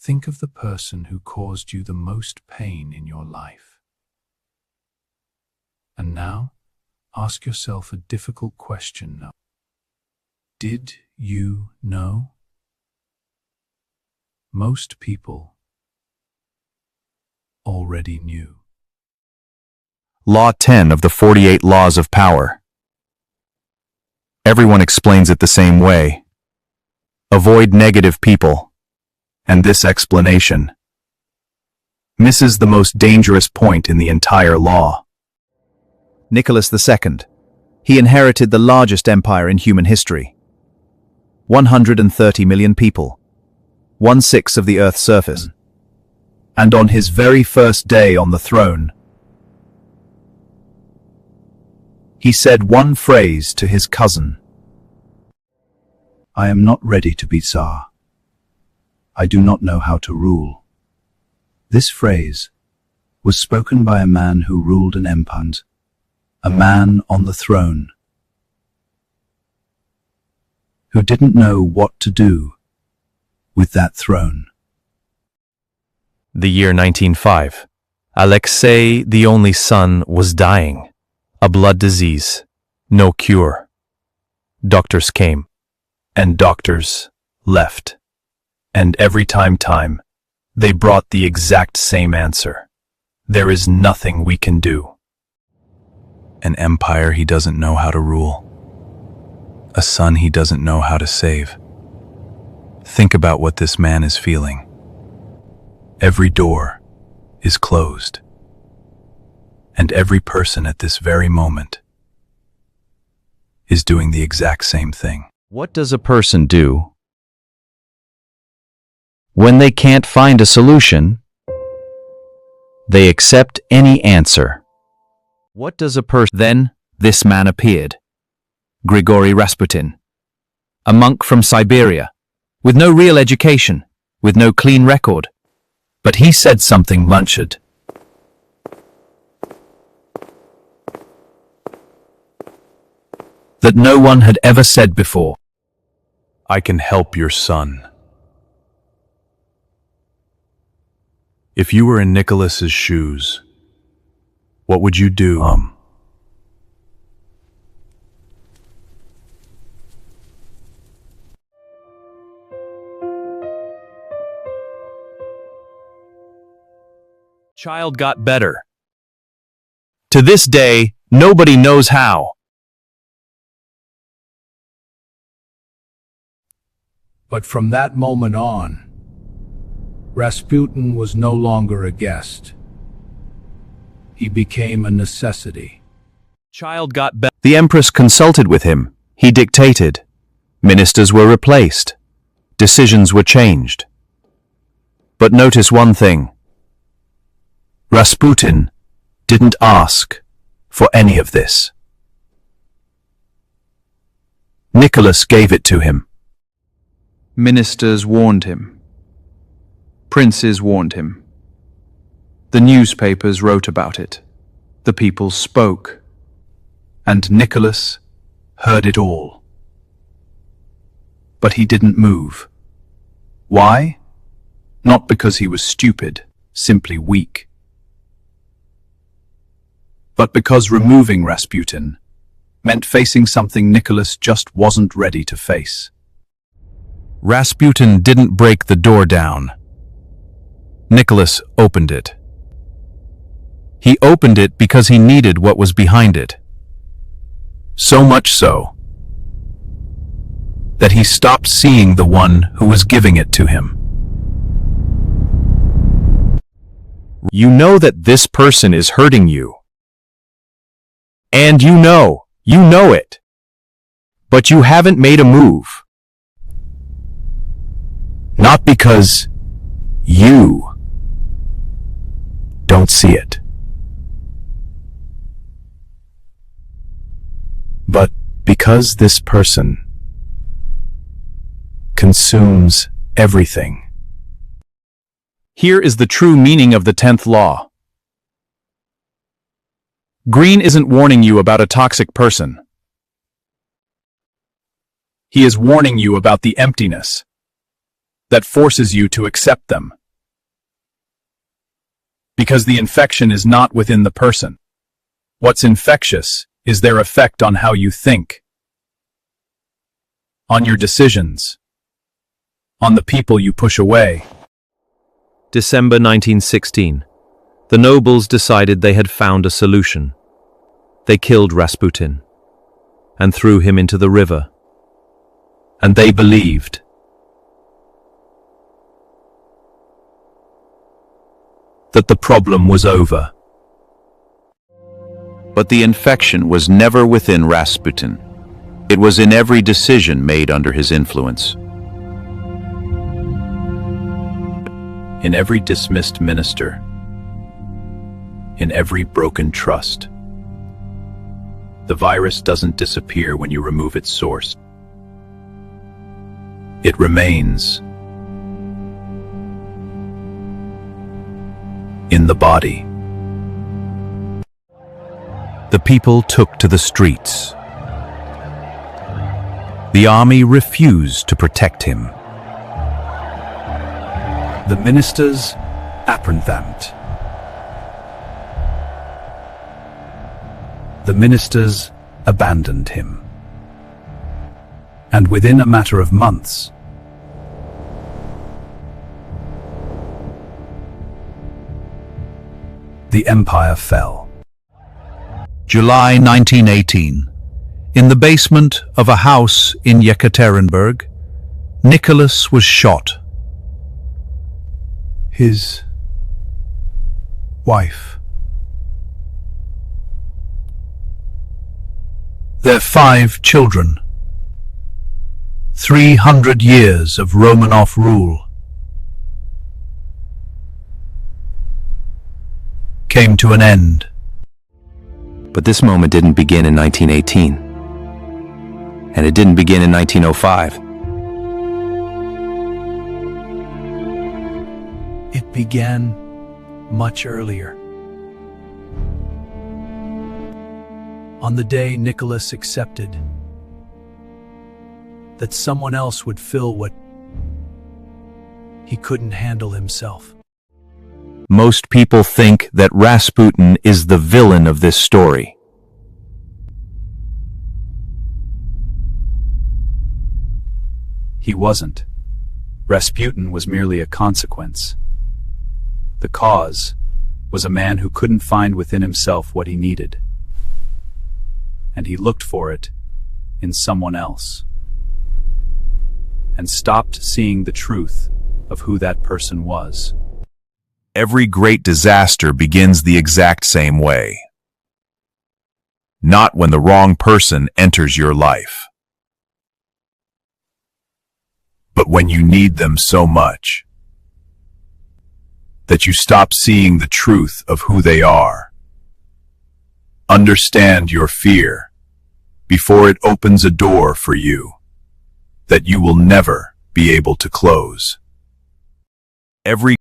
Think of the person who caused you the most pain in your life. And now, ask yourself a difficult question now. Did you know? Most people already knew. Law 10 of the 48 Laws of Power. Everyone explains it the same way. Avoid negative people, and this explanation misses the most dangerous point in the entire law. Nicholas II. He inherited the largest empire in human history. 130 million people, 1/6 of the Earth's surface. And on his very first day on the throne, he said one phrase to his cousin. I am not ready to be Tsar. I do not know how to rule. This phrase was spoken by a man who ruled an empire, a man on the throne, who didn't know what to do with that throne. The year 1905. Alexei, the only son, was dying. A blood disease. No cure. Doctors came, and doctors left. And every time, they brought the exact same answer. There is nothing we can do. An empire he doesn't know how to rule. A son he doesn't know how to save. Think about what this man is feeling. Every door is closed. And every person at this very moment is doing the exact same thing. What does a person do when they can't find a solution? They accept any answer. What does a person... Then this man appeared. Grigory Rasputin, a monk from Siberia, with no real education, with no clean record. But he said something munched. That no one had ever said before. I can help your son. If you were in Nicholas's shoes, what would you do? Child got better. To this day, nobody knows how. But from that moment on, Rasputin was no longer a guest. He became a necessity. Child got better. The Empress consulted with him. He dictated. Ministers were replaced. Decisions were changed. But notice one thing. Rasputin didn't ask for any of this. Nicholas gave it to him. Ministers warned him. Princes warned him. The newspapers wrote about it. The people spoke. And Nicholas heard it all. But he didn't move. Why? Not because he was stupid, simply weak. But because removing Rasputin meant facing something Nicholas just wasn't ready to face. Rasputin didn't break the door down. Nicholas opened it. He opened it because he needed what was behind it. So much so that he stopped seeing the one who was giving it to him. You know that this person is hurting you. And you know it. But you haven't made a move. Not because you don't see it, but because this person consumes everything. Here is the true meaning of the 10th law. Greene isn't warning you about a toxic person. He is warning you about the emptiness that forces you to accept them. Because the infection is not within the person. What's infectious is their effect on how you think, on your decisions, on the people you push away. December 1916. The nobles decided they had found a solution. They killed Rasputin and threw him into the river. And they believed. That the problem was over. But the infection was never within Rasputin. It was in every decision made under his influence. In every dismissed minister. In every broken trust. The virus doesn't disappear when you remove its source. It remains in the body. The people took to the streets. The army refused to protect him. The ministers apprehended. The ministers abandoned him. And within a matter of months, the empire fell. July 1918. In the basement of a house in Yekaterinburg, Nicholas was shot. His wife, their 5 children, 300 years of Romanov rule came to an end. But this moment didn't begin in 1918. And it didn't begin in 1905. it began much earlier. On the day Nicholas accepted that someone else would fill what he couldn't handle himself. Most people think that Rasputin is the villain of this story. He wasn't. Rasputin was merely a consequence. The cause was a man who couldn't find within himself what he needed. And he looked for it in someone else. And stopped seeing the truth of who that person was. Every great disaster begins the exact same way. Not when the wrong person enters your life, but when you need them so much that you stop seeing the truth of who they are. Understand your fear before it opens a door for you that you will never be able to close. Every